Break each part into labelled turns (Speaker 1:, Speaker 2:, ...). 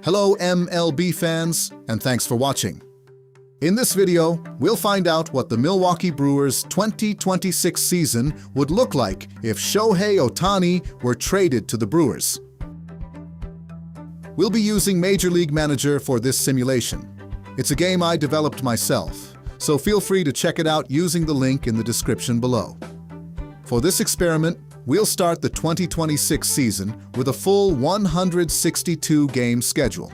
Speaker 1: Hello MLB fans, and thanks for watching. In this video, we'll find out what the Milwaukee Brewers' 2026 season would look like if Shohei Ohtani were traded to the Brewers. We'll be using Major League Manager for this simulation. It's a game I developed myself, so feel free to check it out using the link in the description below. For this experiment, we'll start the 2026 season with a full 162-game schedule.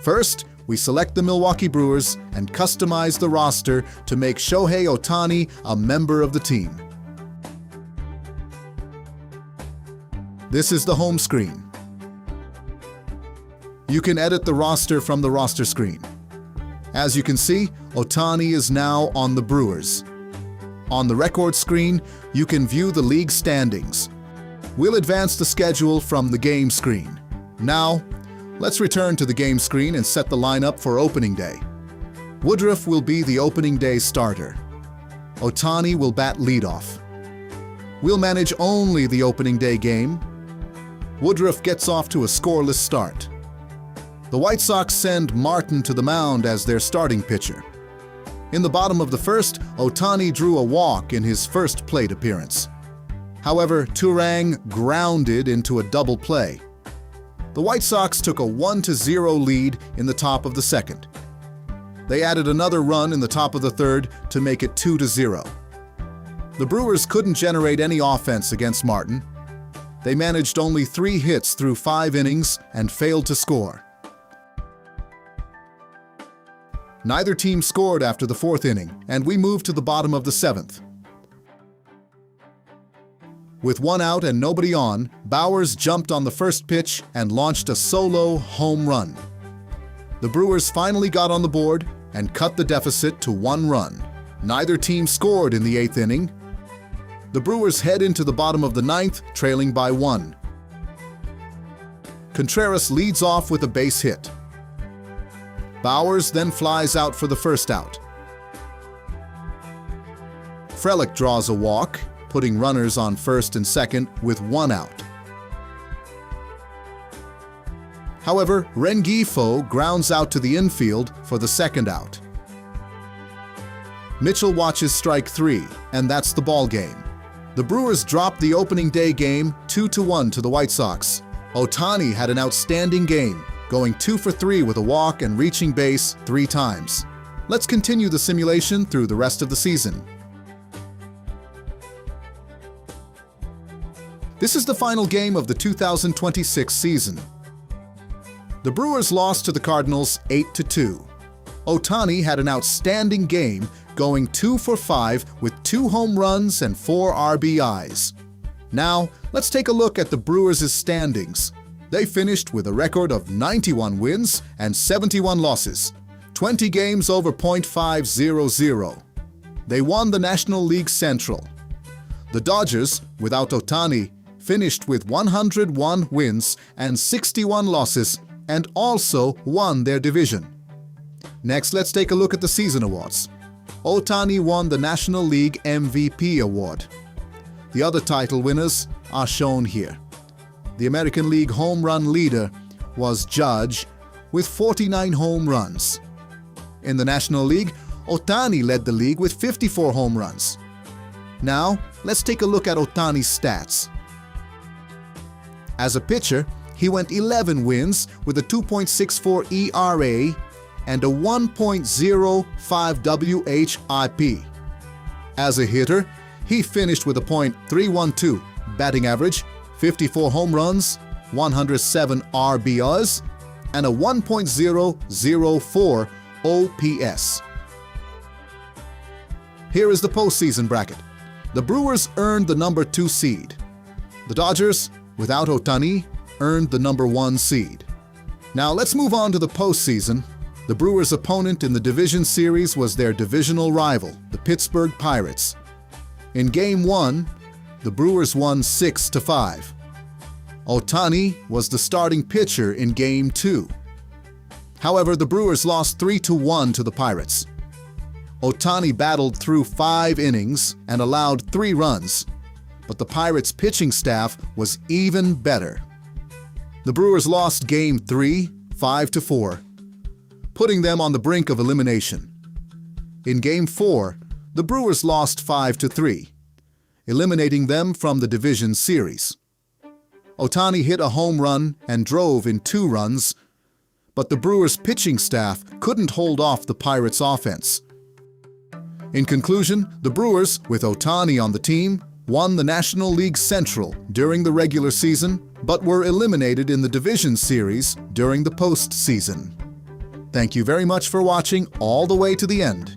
Speaker 1: First, we select the Milwaukee Brewers and customize the roster to make Shohei Ohtani a member of the team. This is the home screen. You can edit the roster from the roster screen. As you can see, Ohtani is now on the Brewers. On the record screen, you can view the league standings. We'll advance the schedule from the game screen. Now, let's return to the game screen and set the lineup for opening day. Woodruff will be the opening day starter. Ohtani will bat leadoff. We'll manage only the opening day game. Woodruff gets off to a scoreless start. The White Sox send Martin to the mound as their starting pitcher. In the bottom of the first, Ohtani drew a walk in his first plate appearance. However, Turang grounded into a double play. The White Sox took a 1-0 lead in the top of the second. They added another run in the top of the third to make it 2-0. The Brewers couldn't generate any offense against Martin. They managed only 3 hits through 5 innings and failed to score. Neither team scored after the 4th inning, and we moved to the bottom of the 7th. With 1 out and nobody on, Bowers jumped on the first pitch and launched a solo home run. The Brewers finally got on the board and cut the deficit to 1 run. Neither team scored in the 8th inning. The Brewers head into the bottom of the 9th, trailing by 1. Contreras leads off with a base hit. Bowers then flies out for the first out. Frelick draws a walk, putting runners on first and second with 1 out. However, Rengifo grounds out to the infield for the second out. Mitchell watches strike 3, and that's the ball game. The Brewers dropped the opening day game 2-1 to the White Sox. Ohtani had an outstanding game, going 2 for 3 with a walk and reaching base 3 times. Let's continue the simulation through the rest of the season. This is the final game of the 2026 season. The Brewers lost to the Cardinals 8-2. Ohtani had an outstanding game, going 2 for 5 with 2 home runs and 4 RBIs. Now, let's take a look at the Brewers' standings. They finished with a record of 91 wins and 71 losses, 20 games over .500. They won the National League Central. The Dodgers, without Ohtani, finished with 101 wins and 61 losses and also won their division. Next, let's take a look at the season awards. Ohtani won the National League MVP award. The other title winners are shown here. The American League home run leader was Judge with 49 home runs. In the National League, Ohtani led the league with 54 home runs. Now, let's take a look at Ohtani's stats. As a pitcher, he went 11 wins with a 2.64 ERA and a 1.05 WHIP. As a hitter, he finished with a .312 batting average, 54 home runs, 107 RBIs, and a 1.004 OPS. Here is the postseason bracket. The Brewers earned the number 2 seed. The Dodgers, without Ohtani, earned the number 1 seed. Now let's move on to the postseason. The Brewers' opponent in the division series was their divisional rival, the Pittsburgh Pirates. In Game 1, the Brewers won 6-5. Ohtani was the starting pitcher in Game 2. However, the Brewers lost 3-1 to the Pirates. Ohtani battled through 5 innings and allowed 3 runs, but the Pirates' pitching staff was even better. The Brewers lost Game 3, 5-4, putting them on the brink of elimination. In Game 4, the Brewers lost 5-3, eliminating them from the division series. Ohtani hit a home run and drove in 2 runs, but the Brewers' pitching staff couldn't hold off the Pirates' offense. In conclusion, the Brewers, with Ohtani on the team, won the National League Central during the regular season, but were eliminated in the division series during the postseason. Thank you very much for watching all the way to the end.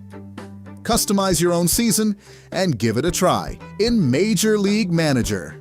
Speaker 1: Customize your own season and give it a try in Major League Manager.